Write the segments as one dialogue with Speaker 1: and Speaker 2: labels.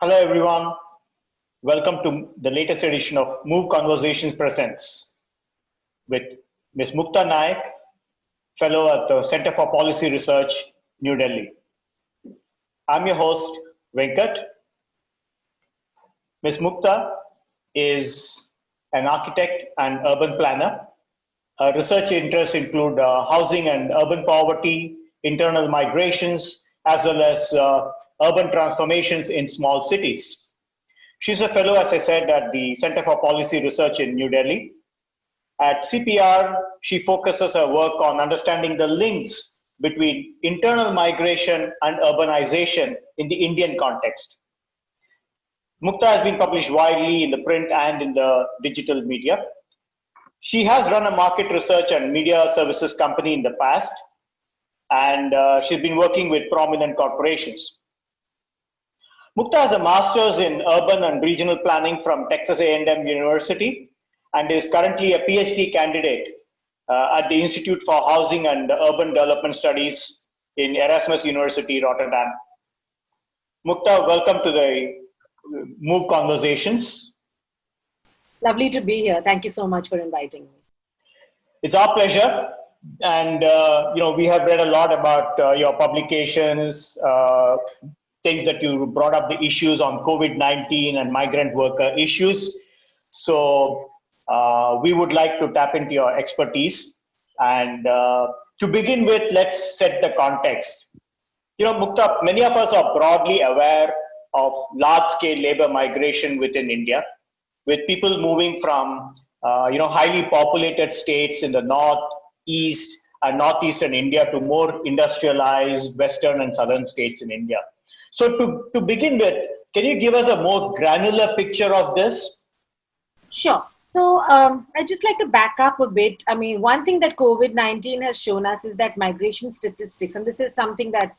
Speaker 1: Hello, everyone. Welcome to the latest edition of Move Conversations Presents with Ms. Mukta Naik, fellow at the Center for Policy Research, New Delhi. I'm your host, Venkat. Ms. Mukta is an architect and urban planner. Her research interests include housing and urban poverty, internal migrations, as well as urban transformations in small cities. She's a fellow, as I said, at the Center for Policy Research in New Delhi. At CPR, she focuses her work on understanding the links between internal migration and urbanization in the Indian context. Mukta has been published widely in the print and in the digital media. She has run a market research and media services company in the past, and she's been working with prominent corporations. Mukta has a master's in urban and regional planning from Texas A&M University and is currently a PhD candidate at the Institute for Housing and Urban Development Studies in Erasmus University, Rotterdam. Mukta, welcome to the Move Conversations.
Speaker 2: Lovely to be here. Thank you so much for inviting me.
Speaker 1: It's our pleasure. And, we have read a lot about your publications, things that you brought up, the issues on COVID-19 and migrant worker issues. So we would like to tap into your expertise. And to begin with, let's set the context. Mukta, many of us are broadly aware of large-scale labor migration within India, with people moving from highly populated states in the north, east, and northeastern India to more industrialized western and southern states in India. So to begin with, can you give us a more granular picture of this?
Speaker 2: Sure. So I'd just like to back up a bit. I mean, one thing that COVID-19 has shown us is that migration statistics, and this is something that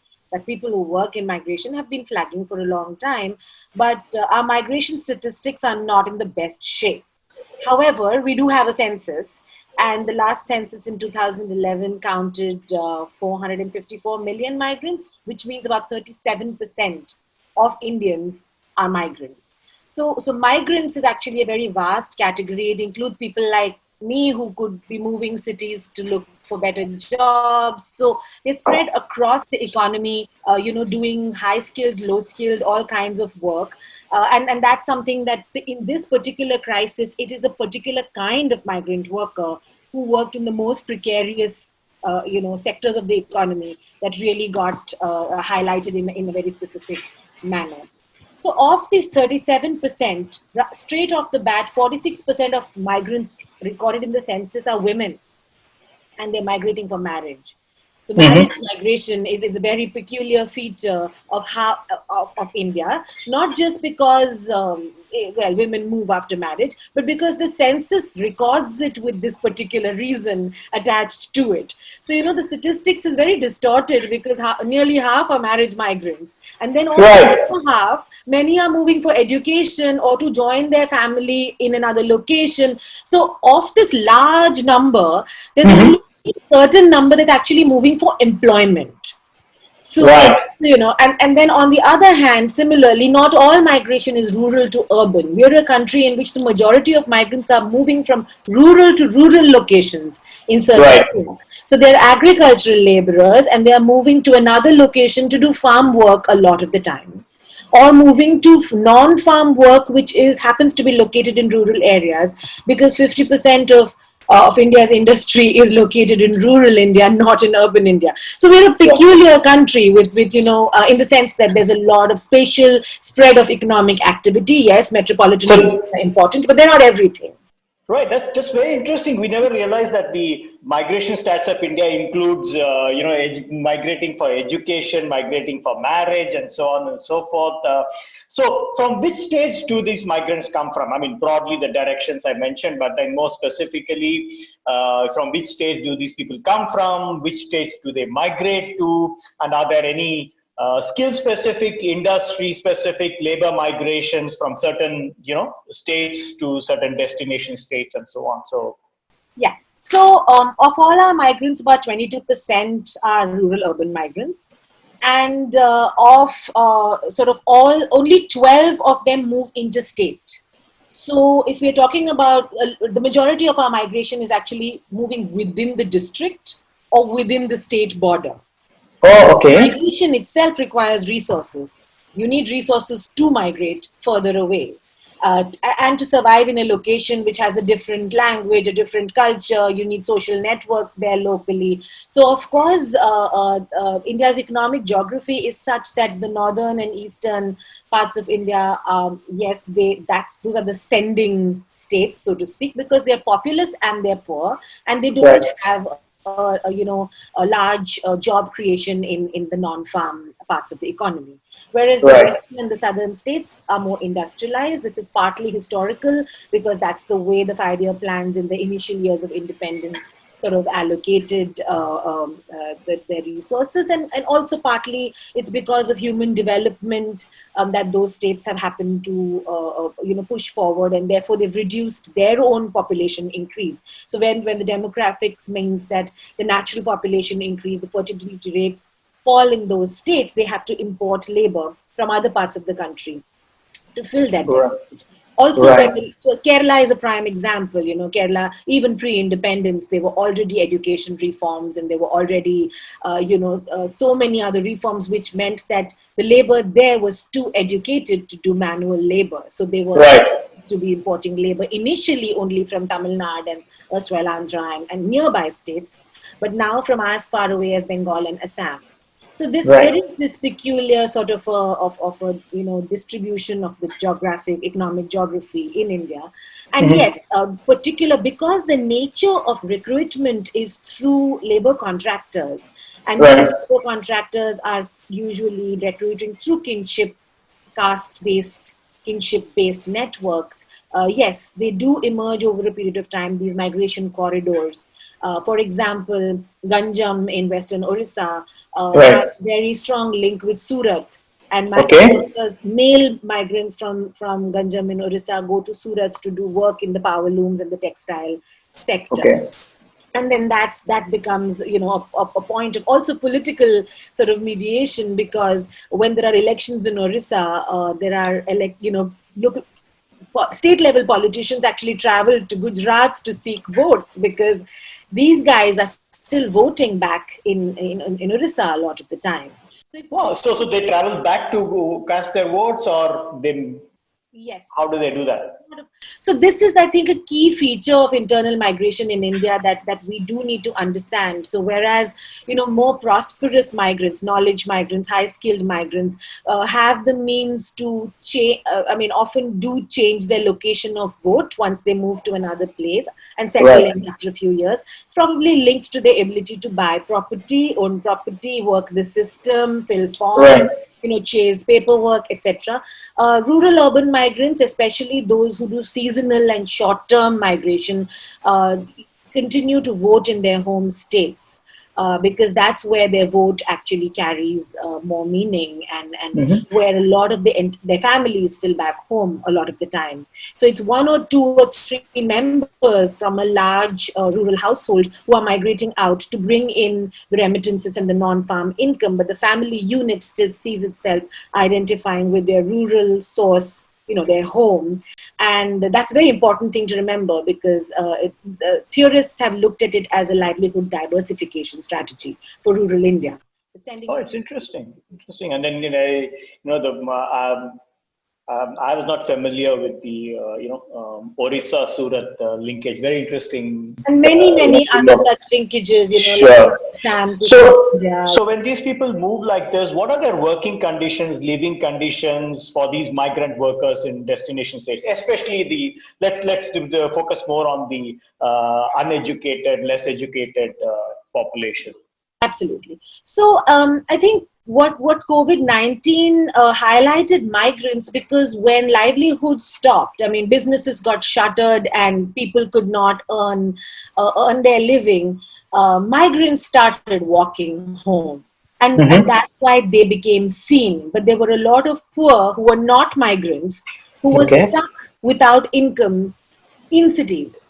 Speaker 2: people who work in migration have been flagging for a long time, but our migration statistics are not in the best shape. However, we do have a census, and the last census in 2011 counted 454 million migrants, which means about 37% of Indians are migrants. So migrants is actually a very vast category. It includes people like me who could be moving cities to look for better jobs. So they spread across the economy, doing high skilled, low skilled, all kinds of work. And that's something that in this particular crisis, it is a particular kind of migrant worker who worked in the most precarious sectors of the economy that really got highlighted in a very specific manner. So of these 37%, straight off the bat, 46% of migrants recorded in the census are women, and they're migrating for marriage. So marriage migration is a very peculiar feature of India, not just because women move after marriage, but because the census records it with this particular reason attached to it. So the statistics is very distorted because nearly half are marriage migrants, and then also half, many are moving for education or to join their family in another location. So of this large number, there's only certain number that's actually moving for employment. So, and then on the other hand, similarly, not all migration is rural to urban. We're a country in which the majority of migrants are moving from rural to rural locations in search of work. So they're agricultural laborers and they are moving to another location to do farm work a lot of the time, or moving to non-farm work, which happens to be located in rural areas, because 50% of India's industry is located in rural India, not in urban India. So we're a peculiar country with in the sense that there's a lot of spatial spread of economic activity. Yes, metropolitan areas are important, but they're not everything.
Speaker 1: Right, that's very interesting. We never realized that the migration stats of India includes, migrating for education, migrating for marriage, and so on and so forth. So, from which states do these migrants come from? I mean, broadly the directions I mentioned, but then more specifically, from which states do these people come from? Which states do they migrate to? And are there any skill-specific, industry-specific labor migrations from certain, states to certain destination states and so on. So,
Speaker 2: yeah. So, of all our migrants, about 22% are rural urban migrants. and of sort of all, only 12 of them move interstate. So if we're talking about the majority of our migration is actually moving within the district or within the state border.
Speaker 3: Oh, okay.
Speaker 2: Migration itself requires resources. You need resources to migrate further away. And to survive in a location which has a different language, a different culture, you need social networks there locally. So, of course, India's economic geography is such that the northern and eastern parts of India, yes, those are the sending states, so to speak, because they're populous and they're poor, and they don't
Speaker 3: Right.
Speaker 2: have a large job creation in the non-farm parts of the economy. Whereas the
Speaker 3: Right.
Speaker 2: western and the southern states are more industrialized. This is partly historical because that's the way the 5-year plans in the initial years of independence sort of allocated their resources, and also partly it's because of human development that those states have happened to push forward, and therefore they've reduced their own population increase. So when the demographics means that the natural population increase, the fertility rates fall in those states, they have to import labor from other parts of the country to fill that
Speaker 3: Right.
Speaker 2: deficit. Also,
Speaker 3: Right.
Speaker 2: Kerala is a prime example. Kerala, even pre-independence, there were already education reforms, and there were already, so many other reforms, which meant that the labor there was too educated to do manual labor. So they were
Speaker 3: Right.
Speaker 2: to be importing labor initially only from Tamil Nadu and erstwhile Andhra and nearby states, but now from as far away as Bengal and Assam. So there
Speaker 3: Right.
Speaker 2: is this peculiar sort of a distribution of the economic geography in India, and
Speaker 3: Mhm.
Speaker 2: yes, particular because the nature of recruitment is through labor contractors, and these
Speaker 3: Right.
Speaker 2: labor contractors are usually recruiting through kinship-based networks. Yes, they do emerge over a period of time, these migration corridors. For example, Ganjam in Western Orissa has
Speaker 3: Right.
Speaker 2: a very strong link with Surat. And
Speaker 3: Okay.
Speaker 2: workers, male migrants from Ganjam in Orissa go to Surat to do work in the power looms and the textile sector.
Speaker 3: Okay.
Speaker 2: And then that becomes a point of also political sort of mediation, because when there are elections in Orissa, there are look, state level politicians actually travel to Gujarat to seek votes, because these guys are still voting back in Orissa a lot of the time. So it's
Speaker 1: Wow. So they travel back to go cast their votes, or they, how
Speaker 2: yes.
Speaker 1: do they do that?
Speaker 2: So this is, I think, a key feature of internal migration in India that we do need to understand. So whereas more prosperous migrants, knowledge migrants, high skilled migrants have the means to change. Often do change their location of vote once they move to another place and settle
Speaker 3: Right.
Speaker 2: in after a few years. It's probably linked to their ability to buy property, own property, work the system, fill forms,
Speaker 3: Right.
Speaker 2: chase paperwork, etc. Rural urban migrants, especially those who do seasonal and short term migration, continue to vote in their home states. Because that's where their vote actually carries more meaning, and
Speaker 3: Mhm.
Speaker 2: where a lot of their family is still back home a lot of the time. So it's one or two or three members from a large rural household who are migrating out to bring in the remittances and the non-farm income, but the family unit still sees itself identifying with their rural source, their home. And that's a very important thing to remember, because theorists have looked at it as a livelihood diversification strategy for rural India. Sending
Speaker 1: Oh,
Speaker 2: in
Speaker 1: it's interesting. Interesting. And then I was not familiar with the Orissa Surat linkage. Very interesting.
Speaker 2: and many, many
Speaker 3: To
Speaker 2: other
Speaker 3: know.
Speaker 2: such linkages, like
Speaker 3: Sure.
Speaker 2: Sam to South
Speaker 3: So,
Speaker 2: India.
Speaker 1: So when these people move like this, what are their working conditions, living conditions for these migrant workers in destination states? Especially let's focus more on the uneducated, less educated population.
Speaker 2: Absolutely. So I think what COVID-19 highlighted migrants, because when livelihoods stopped, I mean businesses got shuttered and people could not earn their living. Migrants started walking home, and
Speaker 3: mhm.
Speaker 2: that's why they became seen. But there were a lot of poor who were not migrants, who were
Speaker 3: Okay.
Speaker 2: stuck without incomes in cities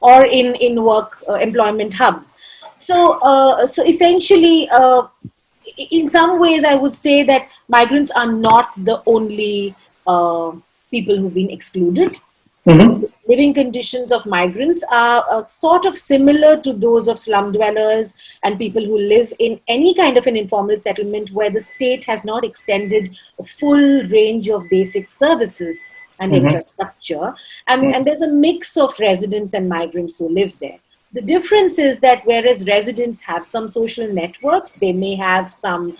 Speaker 2: or in work employment hubs. So essentially, in some ways, I would say that migrants are not the only people who've been excluded.
Speaker 3: Mm-hmm.
Speaker 2: Living conditions of migrants are sort of similar to those of slum dwellers and people who live in any kind of an informal settlement where the state has not extended a full range of basic services and
Speaker 3: Mm-hmm.
Speaker 2: infrastructure. And there's a mix of residents and migrants who live there. The difference is that whereas residents have some social networks, they may have some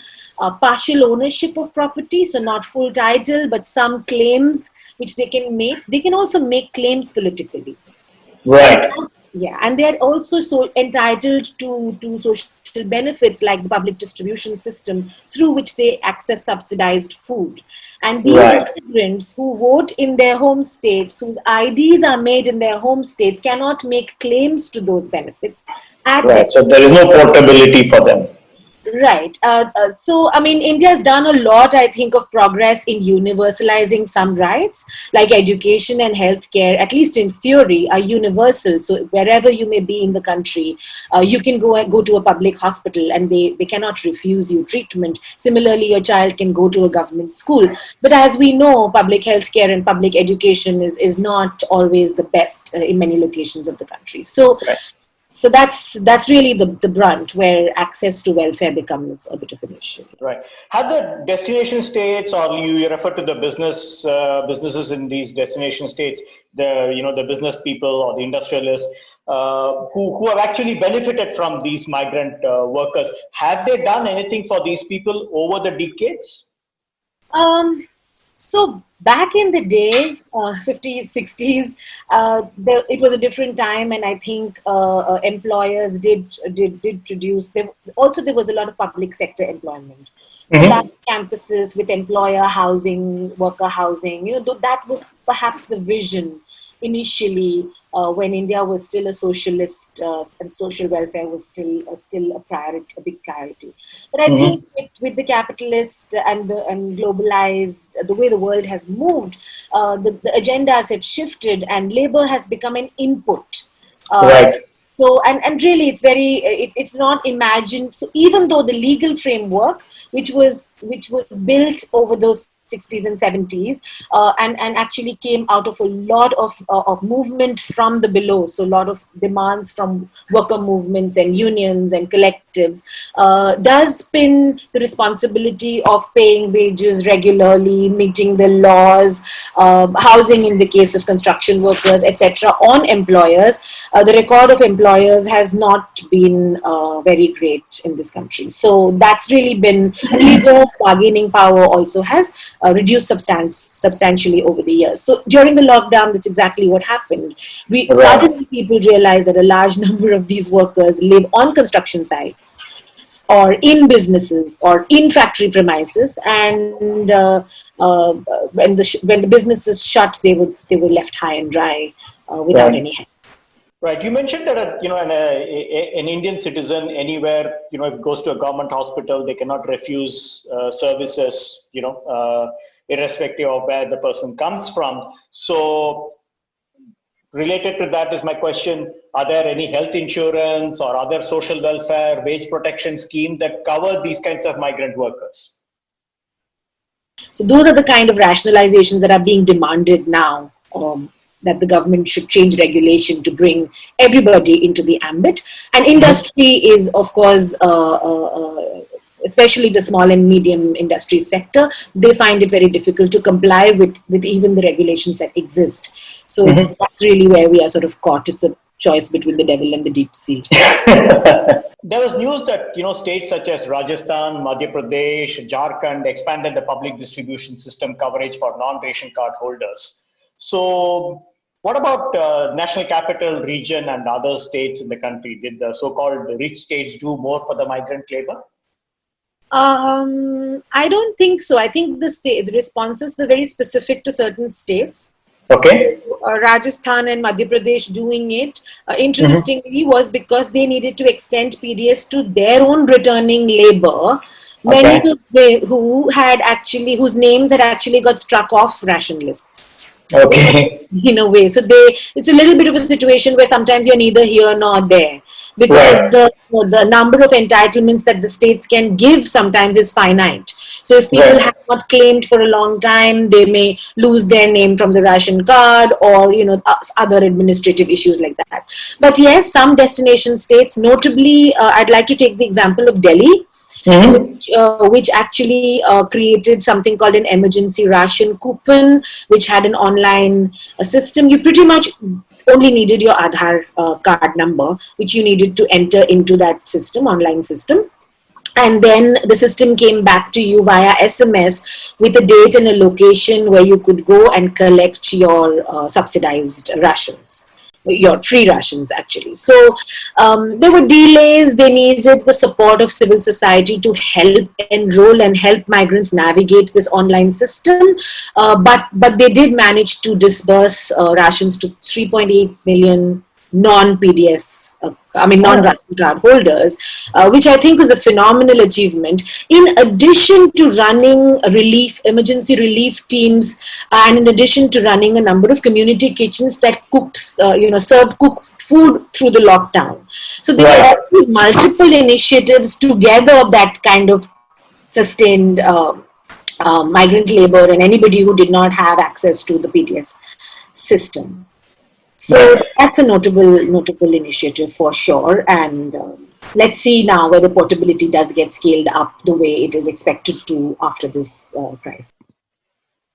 Speaker 2: partial ownership of property, so not full title, but some claims which they can make. They can also make claims politically. And
Speaker 3: Right.
Speaker 2: yeah, and they're also so entitled to social benefits like the public distribution system through which they access subsidized food. And these
Speaker 3: Right.
Speaker 2: migrants who vote in their home states, whose IDs are made in their home states, cannot make claims to those benefits at
Speaker 3: Right. So there is no portability for them.
Speaker 2: Right. So, I mean, India has done a lot, I think, of progress in universalizing some rights, like education and healthcare, at least in theory, are universal. So, wherever you may be in the country, you can go to a public hospital and they cannot refuse you treatment. Similarly, your child can go to a government school. But as we know, public healthcare and public education is not always the best in many locations of the country. So,
Speaker 3: Right.
Speaker 2: so that's really the brunt where access to welfare becomes a bit of an issue.
Speaker 1: Right. Have the destination states, or you refer to the businesses in these destination states, the business people or the industrialists who have actually benefited from these migrant workers, have they done anything for these people over the decades?
Speaker 2: So back in the day, 50s, 60s, it was a different time, and I think employers did produce. There was a lot of public sector employment. So
Speaker 3: Mm-hmm.
Speaker 2: large campuses with employer housing, worker housing, that was perhaps the vision initially when India was still a socialist and social welfare was still a priority, a big priority. But I
Speaker 3: Mm-hmm.
Speaker 2: think with the capitalist and globalized, the way the world has moved, the agendas have shifted and labor has become an input. Uh,
Speaker 3: Right.
Speaker 2: so and really it's not imagined. So even though the legal framework which was built over those 60s and 70s and actually came out of a lot of movement from the below, so a lot of demands from worker movements and unions and collectives, does pin the responsibility of paying wages regularly, meeting the laws, housing in the case of construction workers, etc., on employers. The record of employers has not been very great in this country. So that's really been, and labor's bargaining power also has reduced substantially over the years. So during the lockdown, that's exactly what happened. We
Speaker 3: Right.
Speaker 2: suddenly people realized that a large number of these workers live on construction sites or in businesses or in factory premises, and when the businesses shut, they were left high and dry without
Speaker 3: Right.
Speaker 2: any help.
Speaker 1: Right. You mentioned that an Indian citizen anywhere, if it goes to a government hospital, they cannot refuse services, irrespective of where the person comes from. So related to that is my question: are there any health insurance or other social welfare, wage protection scheme that cover these kinds of migrant workers?
Speaker 2: So those are the kind of rationalizations that are being demanded now. That the government should change regulation to bring everybody into the ambit. And industry is, of course, especially the small and medium industry sector, they find it very difficult to comply with even the regulations that exist. So that's really where we are sort of caught. It's a choice between the devil and the deep sea.
Speaker 1: There was news that states such as Rajasthan, Madhya Pradesh, Jharkhand expanded the public distribution system coverage for non-ration card holders. So, what about National Capital Region and other states in the country? Did the so-called rich states do more for the migrant labor?
Speaker 2: I don't think so. I think the responses were very specific to certain states.
Speaker 3: Okay.
Speaker 2: Rajasthan and Madhya Pradesh doing it, interestingly, was because they needed to extend PDS to their own returning labor. Many
Speaker 3: Okay.
Speaker 2: whose names had actually got struck off ration lists
Speaker 3: Okay.
Speaker 2: in a way. So it's a little bit of a situation where sometimes you're neither here nor there. because
Speaker 3: Right.
Speaker 2: the number of entitlements that the states can give sometimes is finite. So if people
Speaker 3: Right.
Speaker 2: have not claimed for a long time, they may lose their name from the ration card, or other administrative issues like that. But yes, some destination states, notably, I'd like to take the example of Delhi,
Speaker 3: Mm-hmm.
Speaker 2: which actually created something called an emergency ration coupon, which had an online system. You pretty much only needed your Aadhaar card number, which you needed to enter into that system, online system. And then the system came back to you via SMS with a date and a location where you could go and collect your subsidized rations, your free rations actually. So there were delays. They needed the support of civil society to help enroll and help migrants navigate this online system. But they did manage to disburse rations to 3.8 million non-PDS,
Speaker 3: Oh,
Speaker 2: non-ration card holders, which I think was a phenomenal achievement. In addition to running emergency relief teams, and in addition to running a number of community kitchens that served cooked food through the lockdown. So there were
Speaker 3: right.
Speaker 2: always multiple initiatives together that kind of sustained migrant labor and anybody who did not have access to the PDS system. So
Speaker 3: Right.
Speaker 2: that's a notable initiative for sure. And let's see now whether portability does get scaled up the way it is expected to after this crisis.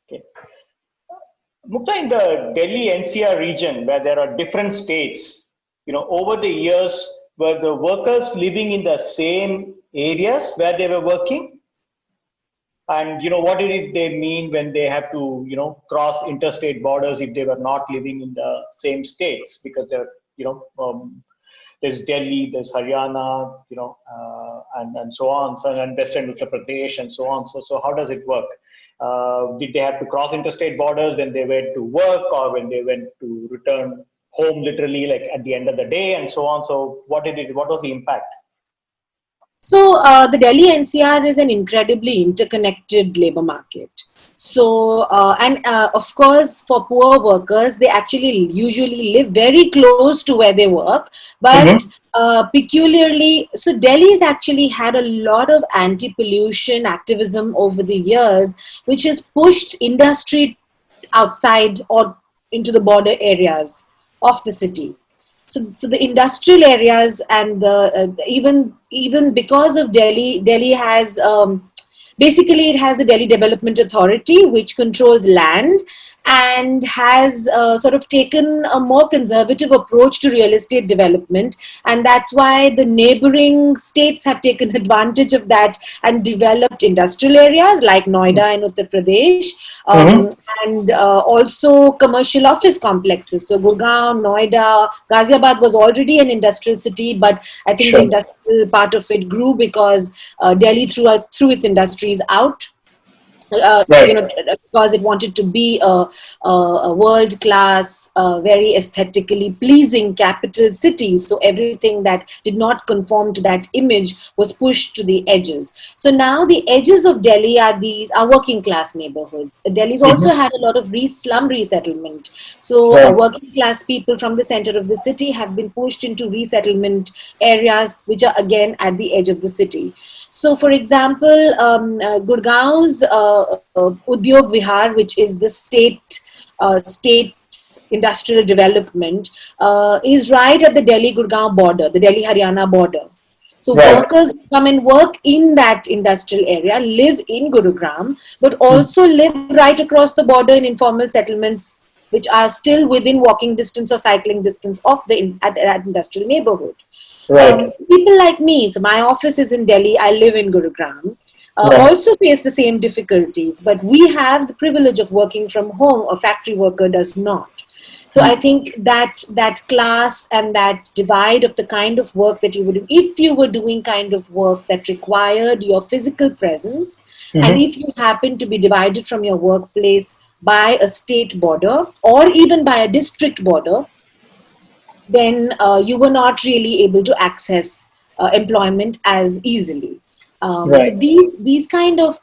Speaker 1: Okay. Mukta, in the Delhi NCR region, where there are different states, over the years, were the workers living in the same areas where they were working? And what did they mean when they have to, cross interstate borders if they were not living in the same states? Because there's Delhi, there's Haryana, and so on, and Western Uttar Pradesh, and so on. So how does it work? Did they have to cross interstate borders when they went to work, or when they went to return home, literally, like at the end of the day, and so on? So what was the impact?
Speaker 2: So the Delhi NCR is an incredibly interconnected labor market. So and of course, for poor workers, they actually usually live very close to where they work. But
Speaker 3: Mm-hmm.
Speaker 2: peculiarly, so Delhi's actually had a lot of anti-pollution activism over the years, which has pushed industry outside or into the border areas of the city. So the industrial areas and the even because of Delhi has basically it has the Delhi Development Authority, which controls land and has sort of taken a more conservative approach to real estate development, and that's why the neighboring states have taken advantage of that and developed industrial areas like Noida in Uttar Pradesh,
Speaker 3: Mm-hmm.
Speaker 2: and also commercial office complexes. So Gurgaon, Noida, Ghaziabad was already an industrial city, but I think the
Speaker 3: Sure.
Speaker 2: industrial part of it grew because Delhi threw its industries out.
Speaker 3: Right.
Speaker 2: Because it wanted to be a world class, very aesthetically pleasing capital city. So everything that did not conform to that image was pushed to the edges. So now the edges of Delhi are working class neighborhoods. Delhi's also
Speaker 3: Mm-hmm.
Speaker 2: had a lot of slum resettlement. So
Speaker 3: Right.
Speaker 2: working class people from the center of the city have been pushed into resettlement areas, which are again at the edge of the city. So, for example, Gurgaon's Udyog Vihar, which is the state's industrial development, is right at the Delhi-Gurgaon border, the Delhi-Haryana border. So
Speaker 3: Right.
Speaker 2: workers who come and work in that industrial area live in Gurugram, but
Speaker 3: Mm.
Speaker 2: also live right across the border in informal settlements, which are still within walking distance or cycling distance of that industrial neighborhood.
Speaker 3: Right.
Speaker 2: People like me, so my office is in Delhi, I live in Gurugram,
Speaker 3: Right.
Speaker 2: also face the same difficulties, but we have the privilege of working from home. A factory worker does not. So I think that class and that divide of the kind of work that you would do, if you were doing kind of work that required your physical presence, and
Speaker 3: Mm-hmm.
Speaker 2: if you happen to be divided from your workplace by a state border or even by a district border, then you were not really able to access employment as easily. So
Speaker 3: Right.
Speaker 2: these kind of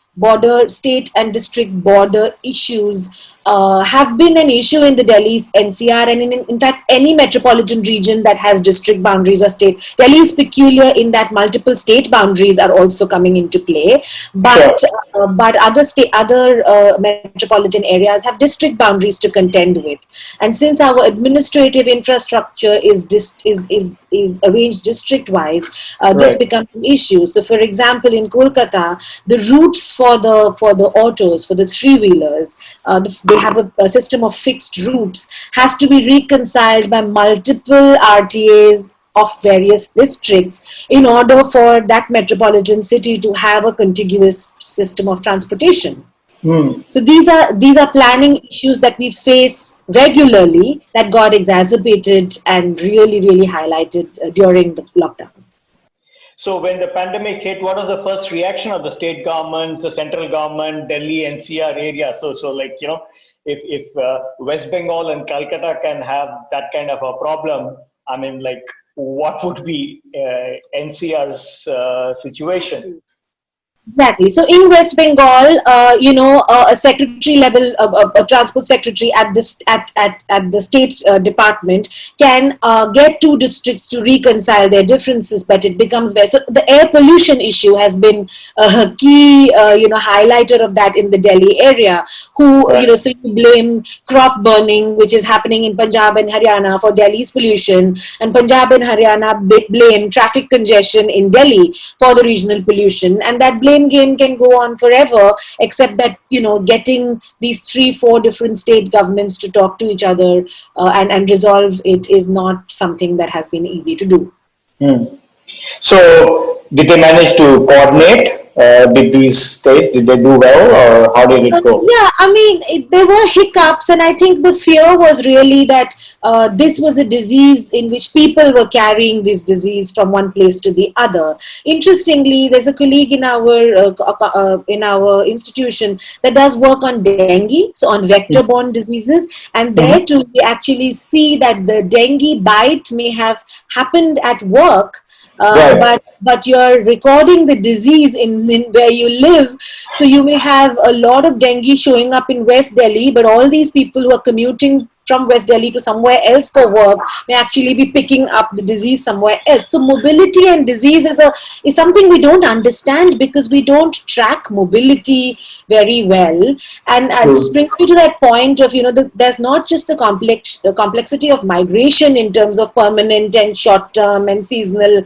Speaker 2: state and district border issues have been an issue in the Delhi NCR and in fact any metropolitan region that has district boundaries or state. Delhi is peculiar in that multiple state boundaries are also coming into play, but but other metropolitan areas have district boundaries to contend with. And since our administrative infrastructure is arranged district wise, this becomes an issue. So for example, in Kolkata, the routes for the autos, for the three-wheelers, they have a system of fixed routes, has to be reconciled by multiple RTAs of various districts in order for that metropolitan city to have a contiguous system of transportation. So these are planning issues that we face regularly that got exacerbated and really highlighted during the lockdown.
Speaker 1: So when the pandemic hit, what was the first reaction of the state governments, the central government, Delhi NCR area? So like, you know, if West Bengal and Calcutta can have that kind of a problem, I mean, like, what would be NCR's situation?
Speaker 2: Exactly. So in West Bengal, a secretary level, a transport secretary at the state department can get two districts to reconcile their differences, but it becomes very. So the air pollution issue has been a key, highlighter of that in the Delhi area. So you blame crop burning, which is happening in Punjab and Haryana for Delhi's pollution, and Punjab and Haryana blame traffic congestion in Delhi for the regional pollution, and that blame game can go on forever, except that getting these 3-4 different state governments to talk to each other and resolve it is not something that has been easy to do.
Speaker 1: So did they manage to coordinate? Did these states, did they do well, or how did it go?
Speaker 2: Yeah, I mean, there were hiccups, and I think the fear was really that this was a disease in which people were carrying this disease from one place to the other. Interestingly, there's a colleague in our institution that does work on dengue, so on vector-borne diseases, and there too we actually see that the dengue bite may have happened at work. But you're recording the disease in where you live, so you may have a lot of dengue showing up in West Delhi, but all these people who are commuting from West Delhi to somewhere else for work may actually be picking up the disease somewhere else. So mobility and disease is something we don't understand because we don't track mobility very well. And it brings me to that point of, there's not just the complexity of migration in terms of permanent and short-term and seasonal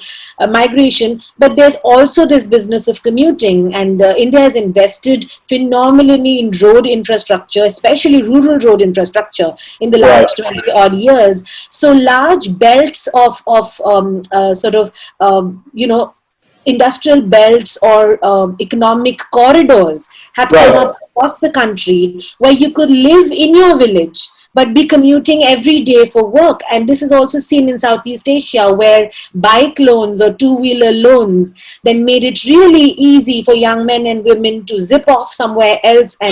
Speaker 2: migration, but there's also this business of commuting. And India has invested phenomenally in road infrastructure, especially rural road infrastructure, in the last 20 odd years. So large belts of industrial belts or economic corridors have come up across the country where you could live in your village but be commuting every day for work. And this is also seen in Southeast Asia, where bike loans or two-wheeler loans then made it really easy for young men and women to zip off somewhere else and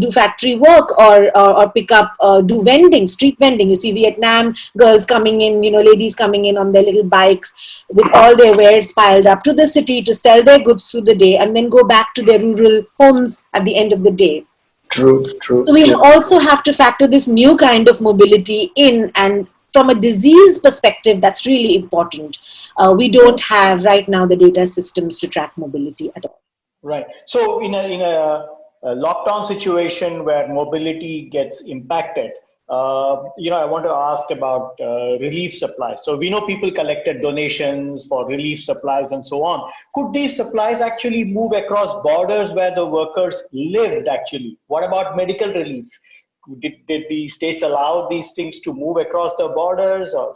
Speaker 2: do factory work or pick up, do vending, street vending. You see Vietnam girls coming in, ladies coming in on their little bikes with all their wares piled up to the city to sell their goods through the day and then go back to their rural homes at the end of the day.
Speaker 1: True.
Speaker 2: So we also have to factor this new kind of mobility in, and from a disease perspective, that's really important. We don't have right now the data systems to track mobility at all.
Speaker 1: Right. So in a lockdown situation where mobility gets impacted, I want to ask about relief supplies. So we know people collected donations for relief supplies and so on. Could these supplies actually move across borders where the workers lived actually? What about medical relief? Did the states allow these things to move across the borders, or,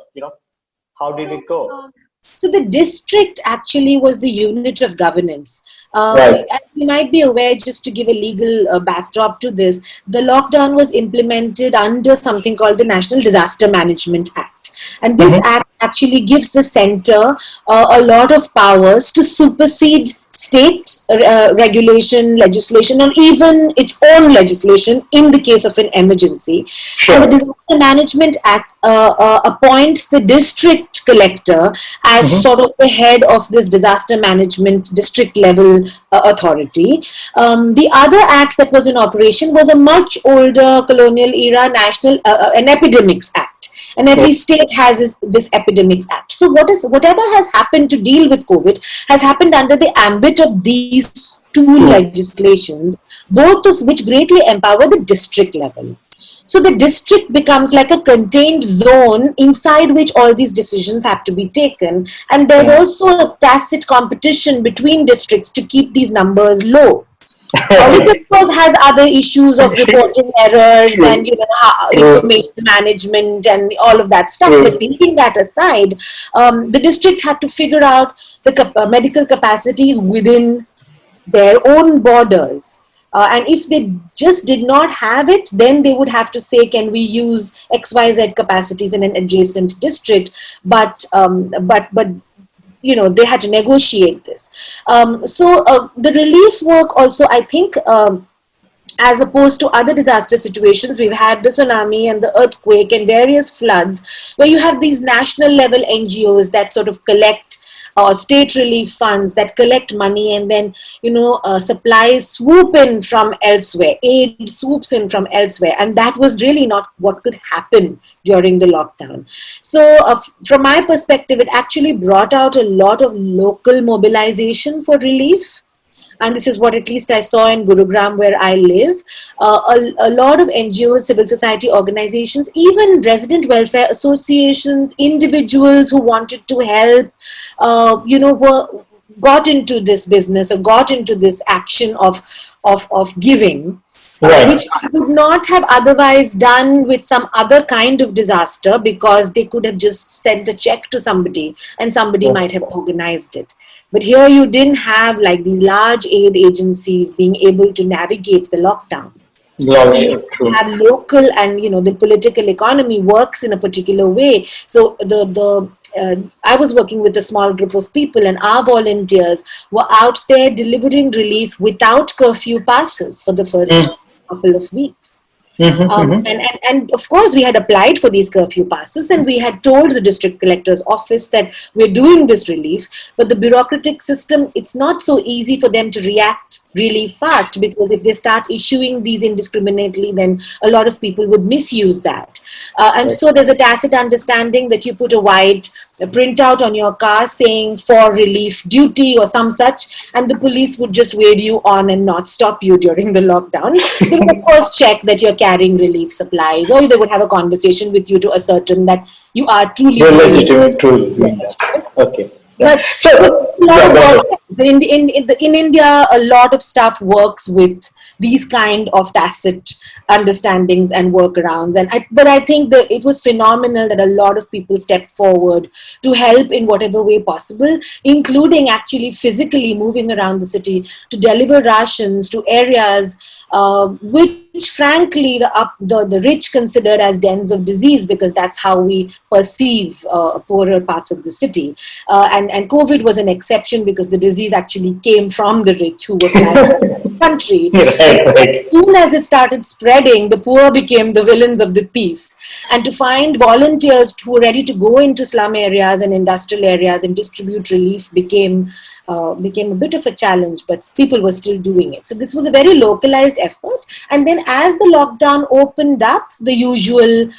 Speaker 1: how did it go?
Speaker 2: So the district actually was the unit of governance. And you might be aware, just to give a legal backdrop to this, the lockdown was implemented under something called the National Disaster Management Act. And this act actually gives the center a lot of powers to supersede state regulation, legislation, or even its own legislation in the case of an emergency. And the
Speaker 3: Sure.
Speaker 2: Disaster Management Act appoints the district collector as
Speaker 3: Mm-hmm.
Speaker 2: sort of the head of this disaster management district level authority. The other act that was in operation was a much older colonial era national, an epidemics act, and every state has this epidemics act. So whatever has happened to deal with COVID has happened under the ambit of these two
Speaker 3: Mm.
Speaker 2: legislations, both of which greatly empower the district level. So the district becomes like a contained zone inside which all these decisions have to be taken. And there's also a tacit competition between districts to keep these numbers low. Which of course has other issues of reporting errors
Speaker 3: True.
Speaker 2: and
Speaker 3: True.
Speaker 2: information management and all of that stuff.
Speaker 3: True.
Speaker 2: But leaving that aside, the district had to figure out the medical capacities within their own borders. And if they just did not have it, then they would have to say, can we use XYZ capacities in an adjacent district? But they had to negotiate this. So the relief work also, I think, as opposed to other disaster situations, we've had the tsunami and the earthquake and various floods, where you have these national level NGOs that sort of collect state relief funds that collect money, and then supplies swoop in from elsewhere, aid swoops in from elsewhere, and that was really not what could happen during the lockdown. So from my perspective, it actually brought out a lot of local mobilization for relief. And this is what at least I saw in Gurugram, where I live. A lot of NGOs, civil society organizations, even resident welfare associations, individuals who wanted to help, got into this business or got into this action of giving.
Speaker 3: Right.
Speaker 2: Which would not have otherwise done with some other kind of disaster, because they could have just sent a check to somebody and somebody might have organized it. But here you didn't have like these large aid agencies being able to navigate the lockdown. So you
Speaker 3: True.
Speaker 2: have local, and the political economy works in a particular way. So I was working with a small group of people, and our volunteers were out there delivering relief without curfew passes for the first couple of weeks. And of course, we had applied for these curfew passes, and we had told the district collector's office that we're doing this relief. But the bureaucratic system, it's not so easy for them to react really fast, because if they start issuing these indiscriminately, then a lot of people would misuse that. And so there's a tacit understanding that you put a white printout on your car saying for relief duty or some such, and the police would just wave you on and not stop you during the lockdown. They would of course check that you're carrying relief supplies, or they would have a conversation with you to ascertain that you are truly
Speaker 3: You're legitimate, truly. Okay. Yeah.
Speaker 2: But
Speaker 3: So,
Speaker 2: in India, a lot of stuff works with these kind of tacit understandings and workarounds. But I think that it was phenomenal that a lot of people stepped forward to help in whatever way possible, including actually physically moving around the city to deliver rations to areas which frankly the rich considered as dens of disease, because that's how we perceive poorer parts of the city. And COVID was an exception, because the disease actually came from the rich who were flying the country.
Speaker 3: right.
Speaker 2: As soon as it started spreading, the poor became the villains of the piece. And to find volunteers who were ready to go into slum areas and industrial areas and distribute relief became a bit of a challenge, but people were still doing it. So this was a very localized effort. And then as the lockdown opened up, the usual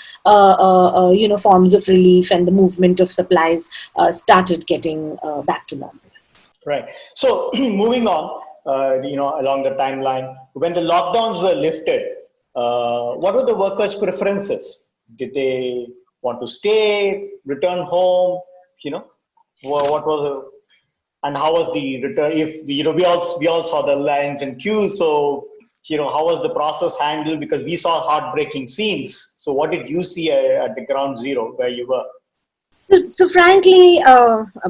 Speaker 2: forms of relief and the movement of supplies started getting back to normal.
Speaker 1: Right. So moving on, along the timeline, when the lockdowns were lifted, what were the workers' preferences? Did they want to stay, return home? What was it? And how was the return? If we all saw the lines and queues, so how was the process handled? Because we saw heartbreaking scenes. So what did you see at the ground zero where you were?
Speaker 2: So frankly,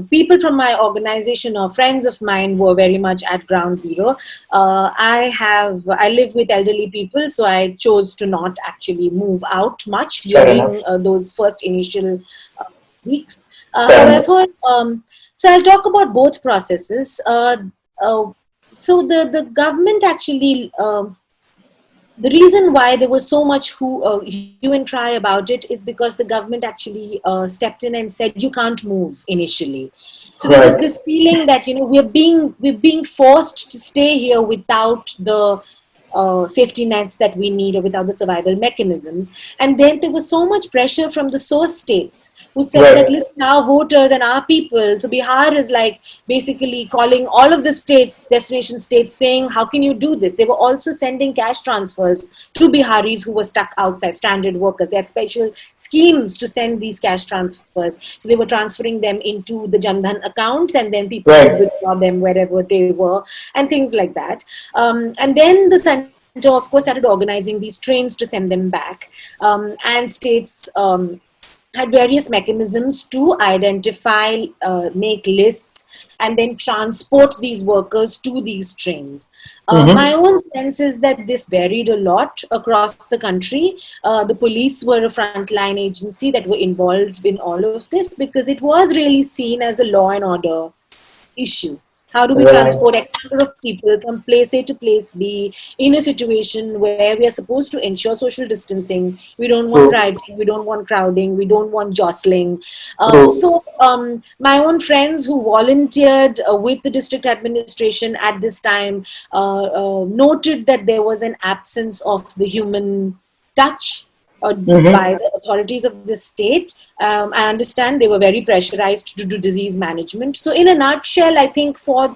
Speaker 2: people from my organization or friends of mine were very much at ground zero. I live with elderly people, so I chose to not actually move out much during those first initial weeks.
Speaker 3: Fair enough.
Speaker 2: However, so I'll talk about both processes. So the government actually, the reason why there was so much hue and cry about it is because the government actually stepped in and said you can't move initially. So there was
Speaker 3: Right.
Speaker 2: this feeling that we're being forced to stay here without the safety nets that we need, or without the survival mechanisms. And then there was so much pressure from the source states who said that,
Speaker 3: Right.
Speaker 2: listen, our voters and our people. So Bihar is like basically calling all of the states, destination states, saying, how can you do this? They were also sending cash transfers to Biharis who were stuck outside, stranded workers. They had special schemes to send these cash transfers. So they were transferring them into the Jan Dhan accounts, and then people could
Speaker 3: Right.
Speaker 2: withdraw them wherever they were, and things like that. And then the center, of course, started organizing these trains to send them back. And states had various mechanisms to identify, make lists, and then transport these workers to these trains. My own sense is that this varied a lot across the country. The police were a frontline agency that were involved in all of this, because it was really seen as a law and order issue. How do we
Speaker 3: Right.
Speaker 2: transport X number of people from place A to place B in a situation where we are supposed to ensure social distancing? We don't want
Speaker 3: True.
Speaker 2: rioting, we don't want crowding, we don't want jostling.
Speaker 3: True.
Speaker 2: So my own friends who volunteered with the district administration at this time noted that there was an absence of the human touch by the authorities of the state. I understand they were very pressurized to do disease management. So in a nutshell, I think for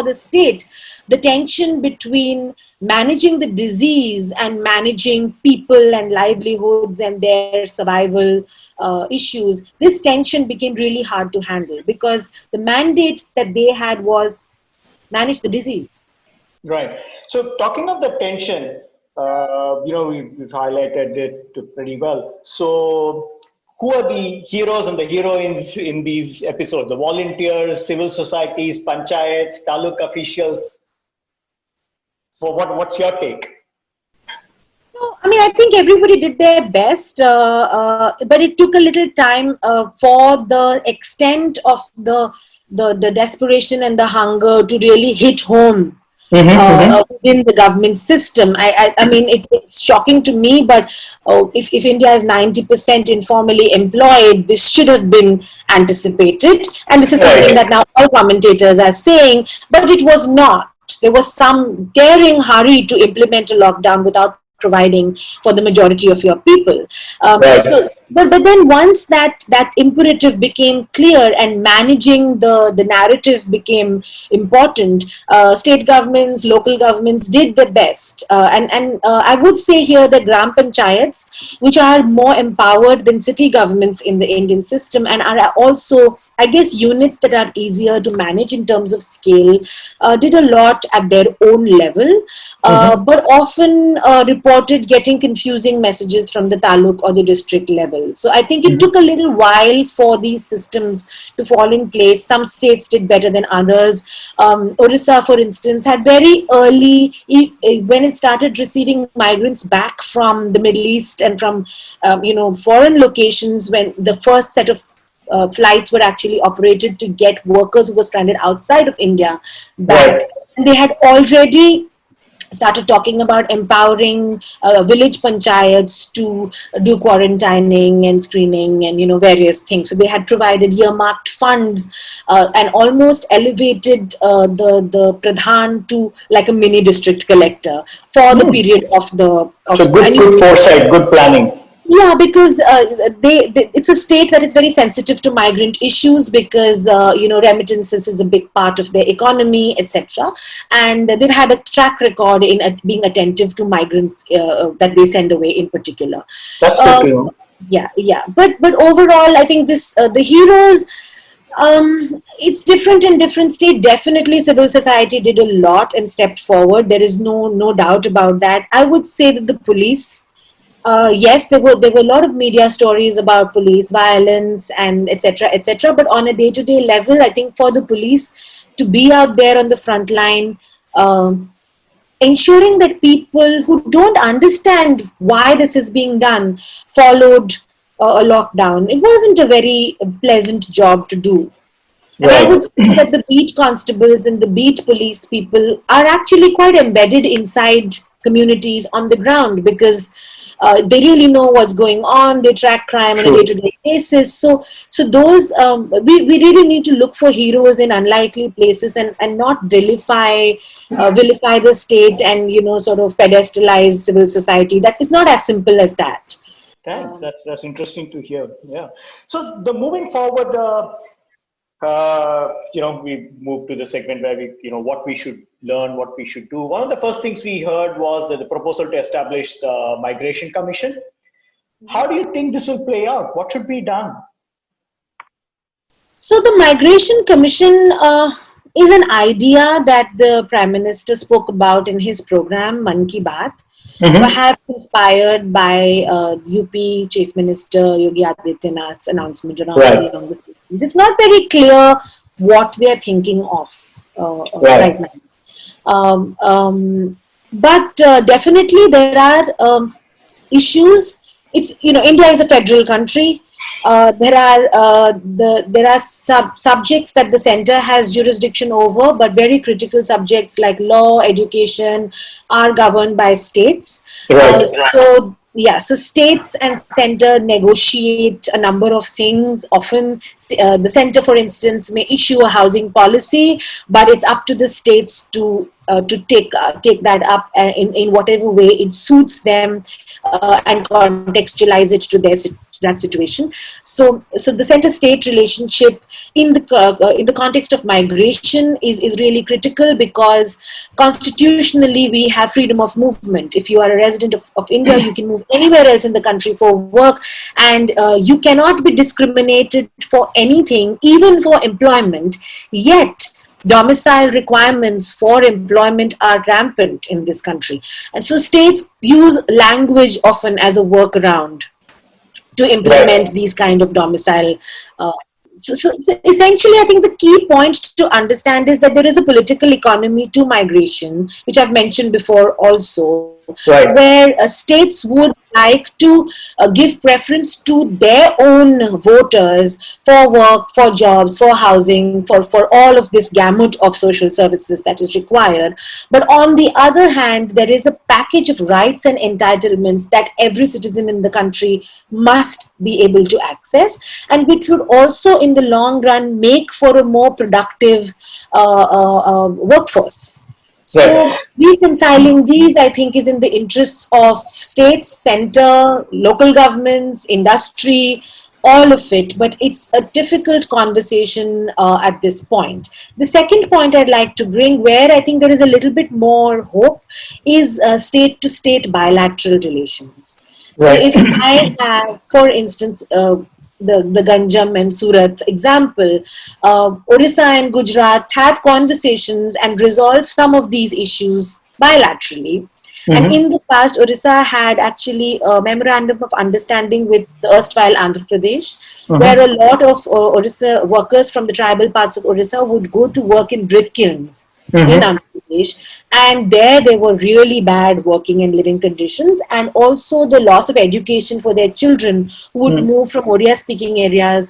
Speaker 2: the state, the tension between managing the disease and managing people and livelihoods and their survival issues, this tension became really hard to handle, because the mandate that they had was manage the disease.
Speaker 1: Right. So talking of the tension, we've highlighted it pretty well. So who are the heroes and the heroines in these episodes? The volunteers, civil societies, panchayats, taluk officials. For what's your take?
Speaker 2: So, I mean, I think everybody did their best, but it took a little time for the extent of the desperation and the hunger to really hit home within the government system. I mean, it's shocking to me, but if India is 90% informally employed, this should have been anticipated. And this is something
Speaker 3: Right.
Speaker 2: that now all commentators are saying, but it was not. There was some daring hurry to implement a lockdown without providing for the majority of your people.
Speaker 3: Right.
Speaker 2: But then once that imperative became clear and managing the narrative became important, state governments, local governments did their best. And I would say here that Gram Panchayats, which are more empowered than city governments in the Indian system, and are also, I guess, units that are easier to manage in terms of scale, did a lot at their own level, but often reported getting confusing messages from the taluk or the district level. So I think it took a little while for these systems to fall in place. Some states did better than others. Orissa, for instance, had very early, when it started receiving migrants back from the Middle East and from foreign locations, when the first set of flights were actually operated to get workers who were stranded outside of India back.
Speaker 3: Right.
Speaker 2: And they had already started talking about empowering village panchayats to do quarantining and screening and various things. So they had provided earmarked funds and almost elevated the pradhan to like a mini district collector for the period of the.
Speaker 3: So good foresight, good planning.
Speaker 2: Yeah, because it's a state that is very sensitive to migrant issues, because remittances is a big part of their economy, etc. And they've had a track record in being attentive to migrants that they send away in particular.
Speaker 3: That's good to know.
Speaker 2: Yeah. But overall, I think this the heroes. It's different in different states. Definitely, civil society did a lot and stepped forward. There is no doubt about that. I would say that the police. Yes, there were a lot of media stories about police violence and etc. But on a day-to-day level, I think for the police to be out there on the front line, ensuring that people who don't understand why this is being done followed a lockdown. It wasn't a very pleasant job to do. And I would
Speaker 3: Right.
Speaker 2: say that the beat constables and the beat police people are actually quite embedded inside communities on the ground, because they really know what's going on. They track crime on a
Speaker 3: True.
Speaker 2: day-to-day basis. So those we really need to look for heroes in unlikely places, and not vilify the state, and sort of pedestalize civil society. That is not as simple as that.
Speaker 1: Thanks.
Speaker 2: Um,
Speaker 1: That's interesting to hear. Yeah. So the moving forward, we moved to the segment where what we should learn, what we should do. One of the first things we heard was that the proposal to establish the Migration Commission. How do you think this will play out? What should be done?
Speaker 2: So the Migration Commission is an idea that the Prime Minister spoke about in his program Mann Ki Baat,
Speaker 3: Mm-hmm.
Speaker 2: perhaps inspired by UP Chief Minister Yogi Adityanath's announcement
Speaker 3: Right.
Speaker 2: along this. It's not very clear what they are thinking of right
Speaker 3: Right.
Speaker 2: now. But definitely there are issues. It's India is a federal country. There are subjects that the center has jurisdiction over, but very critical subjects like law, education are governed by states.
Speaker 3: Right.
Speaker 2: So yeah, so states and center negotiate a number of things. Often, the center, for instance, may issue a housing policy, but it's up to the states to take that up in whatever way it suits them, and contextualize it to that situation. So the center state relationship in the context of migration is really critical, because constitutionally we have freedom of movement. If you are a resident of India, you can move anywhere else in the country for work, and you cannot be discriminated for anything, even for employment. Yet domicile requirements for employment are rampant in this country, and so states use language often as a workaround to
Speaker 3: Right.
Speaker 2: implement these kind of domicile. Uh, so essentially, I think the key point to understand is that there is a political economy to migration, which I've mentioned before also,
Speaker 3: Right.
Speaker 2: where states would like to give preference to their own voters for work, for jobs, for housing, for all of this gamut of social services that is required. But on the other hand, there is a package of rights and entitlements that every citizen in the country must be able to access, and which would also, in the long run, make for a more productive workforce.
Speaker 3: Right.
Speaker 2: So reconciling these, I think, is in the interests of states, center, local governments, industry, all of it. But it's a difficult conversation at this point. The second point I'd like to bring, where I think there is a little bit more hope, is state to state bilateral relations. So
Speaker 3: Right.
Speaker 2: if I have, for instance, the Ganjam and Surat example, Orissa and Gujarat have conversations and resolve some of these issues bilaterally. And
Speaker 3: Mm-hmm.
Speaker 2: in the past, Orissa had actually a memorandum of understanding with the erstwhile Andhra Pradesh, where a
Speaker 3: Mm-hmm.
Speaker 2: lot of Orissa workers from the tribal parts of Orissa would go to work in brick kilns in
Speaker 3: Mm-hmm.
Speaker 2: Andhra Pradesh, and there they were really bad working and living conditions, and also the loss of education for their children who would
Speaker 3: Mm.
Speaker 2: move from Odia speaking areas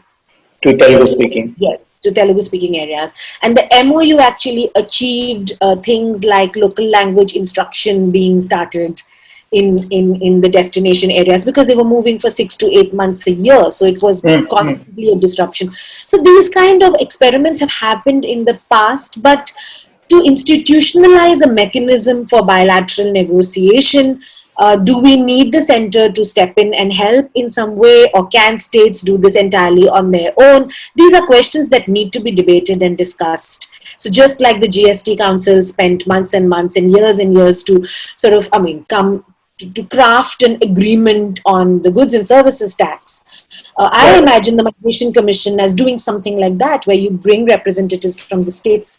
Speaker 3: To Telugu
Speaker 2: to,
Speaker 3: speaking.
Speaker 2: yes, to Telugu speaking areas. And the MOU actually achieved things like local language instruction being started in the destination areas, because they were moving for 6 to 8 months a year, so it was
Speaker 3: Mm-hmm.
Speaker 2: constantly a disruption. So these kind of experiments have happened in the past, but to institutionalize a mechanism for bilateral negotiation, do we need the center to step in and help in some way, or can states do this entirely on their own? These are questions that need to be debated and discussed. So just like the GST Council spent months and months and years to sort of, come to craft an agreement on the goods and services tax, I
Speaker 3: Right.
Speaker 2: imagine the Migration Commission as doing something like that, where you bring representatives from the states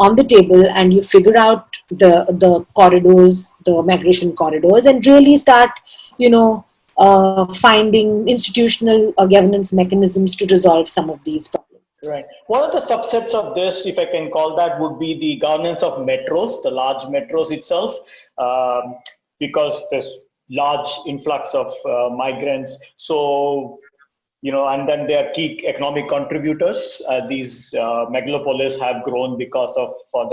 Speaker 2: on the table and you figure out the corridors, the migration corridors, and really start, finding institutional governance mechanisms to resolve some of these problems.
Speaker 1: Right. One of the subsets of this, if I can call that, would be the governance of metros, the large metros itself, because there's large influx of migrants. So and then they are key economic contributors. These megalopolis have grown because of for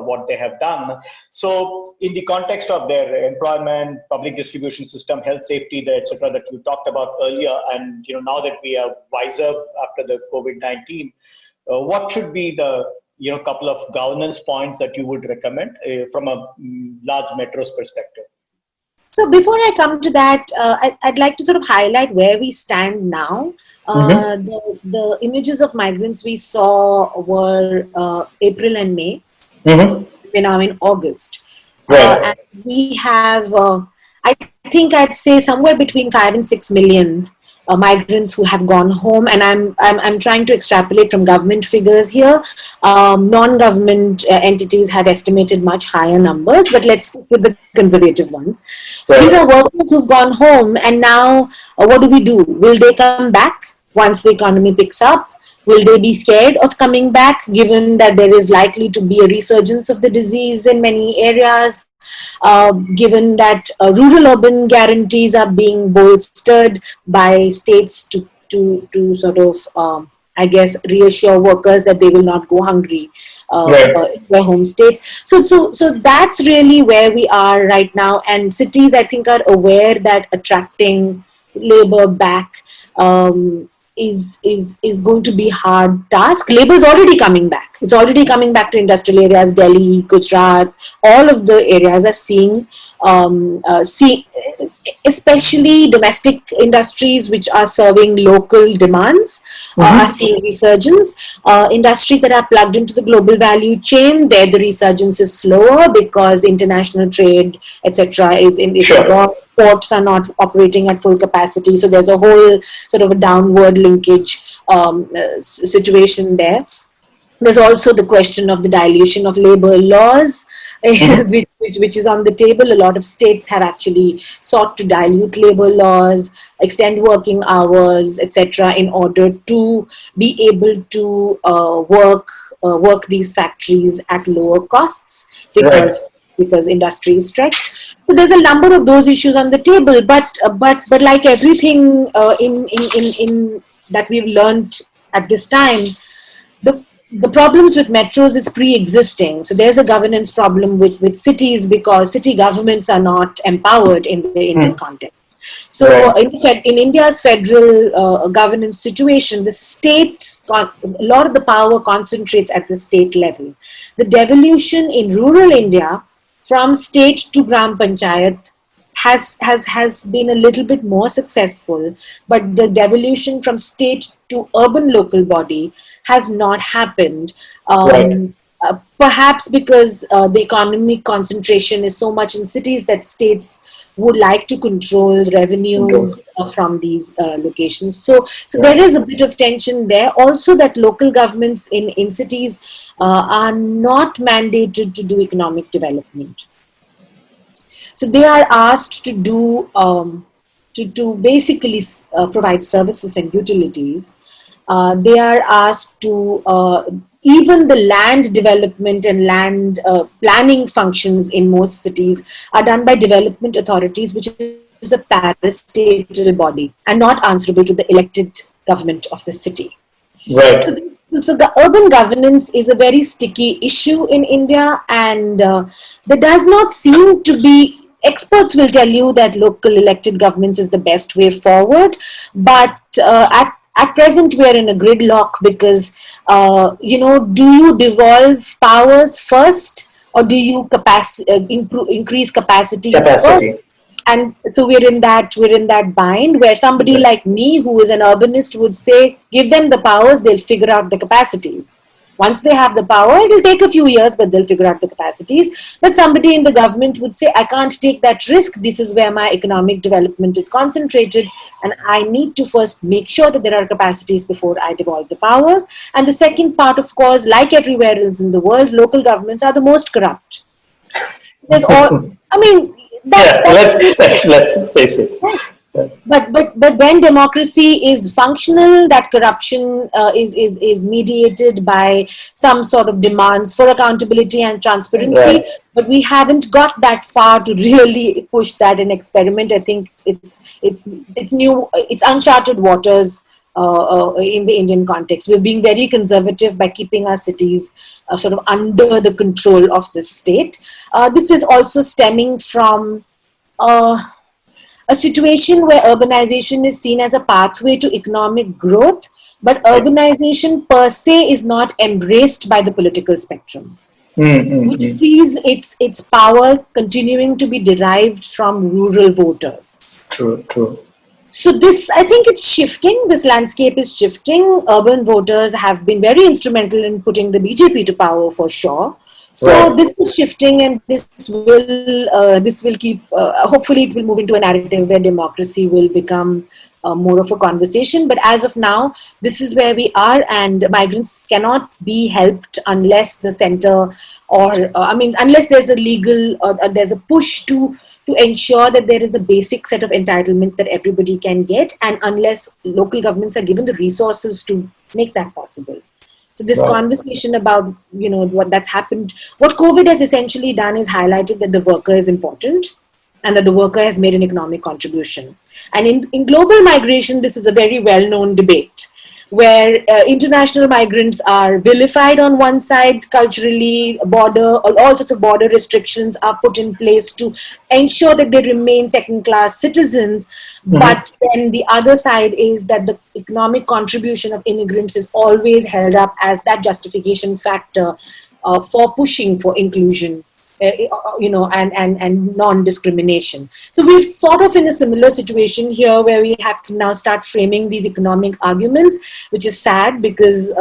Speaker 1: what they have done. So, in the context of their employment, public distribution system, health, safety, etc., that you talked about earlier, and now that we are wiser after the COVID-19, what should be the couple of governance points that you would recommend from a large metro's perspective?
Speaker 2: So before I come to that, I'd like to sort of highlight where we stand now. The images of migrants we saw were April and May. We're now in August.
Speaker 3: Right.
Speaker 2: And we have, I think I'd say somewhere between 5 and 6 million migrants who have gone home, and I'm trying to extrapolate from government figures here. Non-government entities have estimated much higher numbers, but let's stick with the conservative ones. So these are workers who've gone home, and now what do? Will they come back once the economy picks up? Will they be scared of coming back, given that there is likely to be a resurgence of the disease in many areas? Given that rural-urban guarantees are being bolstered by states to sort of, I guess, reassure workers that they will not go hungry in their home states. So that's really where we are right now. And cities, I think, are aware that attracting labor back is going to be a hard task. Labor is already coming back. It's already coming back to industrial areas. Delhi, Gujarat, all of the areas are seeing, especially domestic industries which are serving local demands are seeing resurgence. Industries that are plugged into the global value chain, there the resurgence is slower because international trade, etc., is in ports are not operating at full capacity. So there's a whole sort of a downward linkage situation there. There's also the question of the dilution of labor laws, which is on the table. A lot of states have actually sought to dilute labor laws, extend working hours, etc., in order to be able to work these factories at lower costs because industry is stretched. So there's a number of those issues on the table, but like everything in that we've learned at this time, the problems with metros is pre-existing. So there's a governance problem with cities because city governments are not empowered in the Indian context. So in India's federal governance situation, the state, a lot of the power concentrates at the state level. The devolution in rural India from state to Gram Panchayat has been a little bit more successful, but the devolution from state to urban local body has not happened. Perhaps because the economic concentration is so much in cities that states would like to control revenues from these locations. So there is a bit of tension there. Also that local governments in cities are not mandated to do economic development. So they are asked to do, to basically provide services and utilities. They are asked to, even the land development and land planning functions in most cities are done by development authorities, which is a parastatal body and not answerable to the elected government of the city. So the urban governance is a very sticky issue in India, and there does not seem to be. Experts will tell you that local elected governments is the best way forward, but at present we are in a gridlock because do you devolve powers first or do you increase capacity first? And so we're in that bind where somebody like me, who is an urbanist, would say, give them the powers, they'll figure out the capacities. Once they have the power, it will take a few years, but they'll figure out the capacities. But somebody in the government would say, I can't take that risk. This is where my economic development is concentrated, and I need to first make sure that there are capacities before I devolve the power. And the second part, of course, like everywhere else in the world, local governments are the most corrupt. There's all, I mean,
Speaker 3: let's face it.
Speaker 2: But when democracy is functional, that corruption is mediated by some sort of demands for accountability and transparency.
Speaker 3: Right.
Speaker 2: But we haven't got that far to really push that and experiment. I think it's new. It's uncharted waters in the Indian context. We're being very conservative by keeping our cities sort of under the control of the state. This is also stemming from Uh, a situation where urbanization is seen as a pathway to economic growth, but
Speaker 3: Right.
Speaker 2: urbanization per se is not embraced by the political spectrum, which
Speaker 3: Mm-hmm.
Speaker 2: sees its power continuing to be derived from rural voters.
Speaker 3: True, true.
Speaker 2: So this, I think it's shifting. This landscape is shifting. Urban voters have been very instrumental in putting the BJP to power for sure. So
Speaker 3: Right.
Speaker 2: this is shifting, and this will keep. Hopefully, it will move into a narrative where democracy will become more of a conversation. But as of now, this is where we are, and migrants cannot be helped unless the center, or unless there's a legal or there's a push to ensure that there is a basic set of entitlements that everybody can get, and unless local governments are given the resources to make that possible. So this
Speaker 3: Right.
Speaker 2: conversation about what that's happened, what COVID has essentially done is highlighted that the worker is important and that the worker has made an economic contribution. And in global migration, this is a very well-known debate where international migrants are vilified on one side culturally, all sorts of border restrictions are put in place to ensure that they remain second-class citizens.
Speaker 3: Mm-hmm.
Speaker 2: But then the other side is that the economic contribution of immigrants is always held up as that justification factor for pushing for inclusion, and non-discrimination. So we're sort of in a similar situation here where we have to now start framing these economic arguments, which is sad because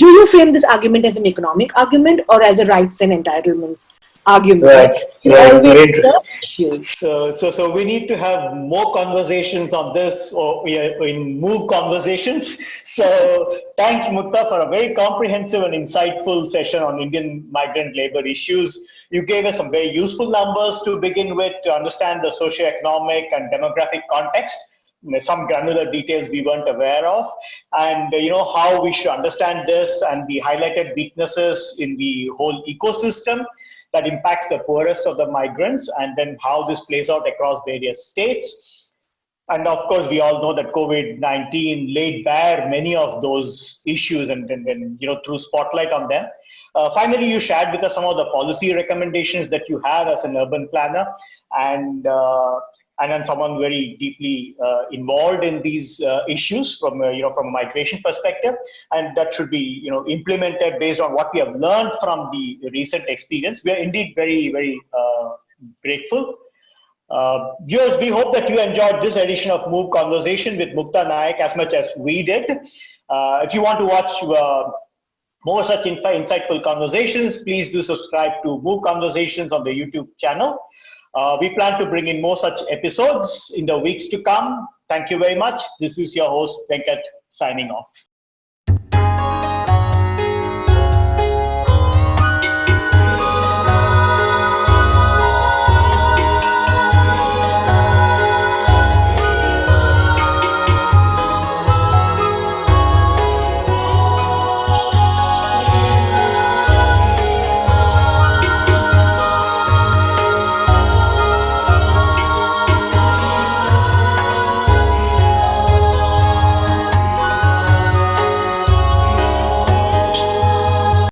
Speaker 2: do you frame this argument as an economic argument or as a rights and entitlements argument?
Speaker 3: Right.
Speaker 2: It's
Speaker 3: Right.
Speaker 2: always
Speaker 3: Very
Speaker 2: the
Speaker 3: interesting.
Speaker 2: issue.
Speaker 1: So we need to have more conversations on this, or in Move conversations. So thanks, Mutta, for a very comprehensive and insightful session on Indian migrant labor issues. You gave us some very useful numbers to begin with to understand the socio-economic and demographic context, some granular details we weren't aware of, and how we should understand this and the highlighted weaknesses in the whole ecosystem that impacts the poorest of the migrants, and then how this plays out across various states. And of course, we all know that COVID-19 laid bare many of those issues and then threw spotlight on them. Finally, you shared with us some of the policy recommendations that you have as an urban planner, and and then someone very deeply involved in these issues from from a migration perspective, and that should be implemented based on what we have learned from the recent experience. We are indeed very grateful. Viewers, we hope that you enjoyed this edition of Move Conversation with Mukta Nayak as much as we did. If you want to watch more such insightful conversations, please do subscribe to Move Conversations on the YouTube channel. We plan to bring in more such episodes in the weeks to come. Thank you very much. This is your host, Venkat, signing off.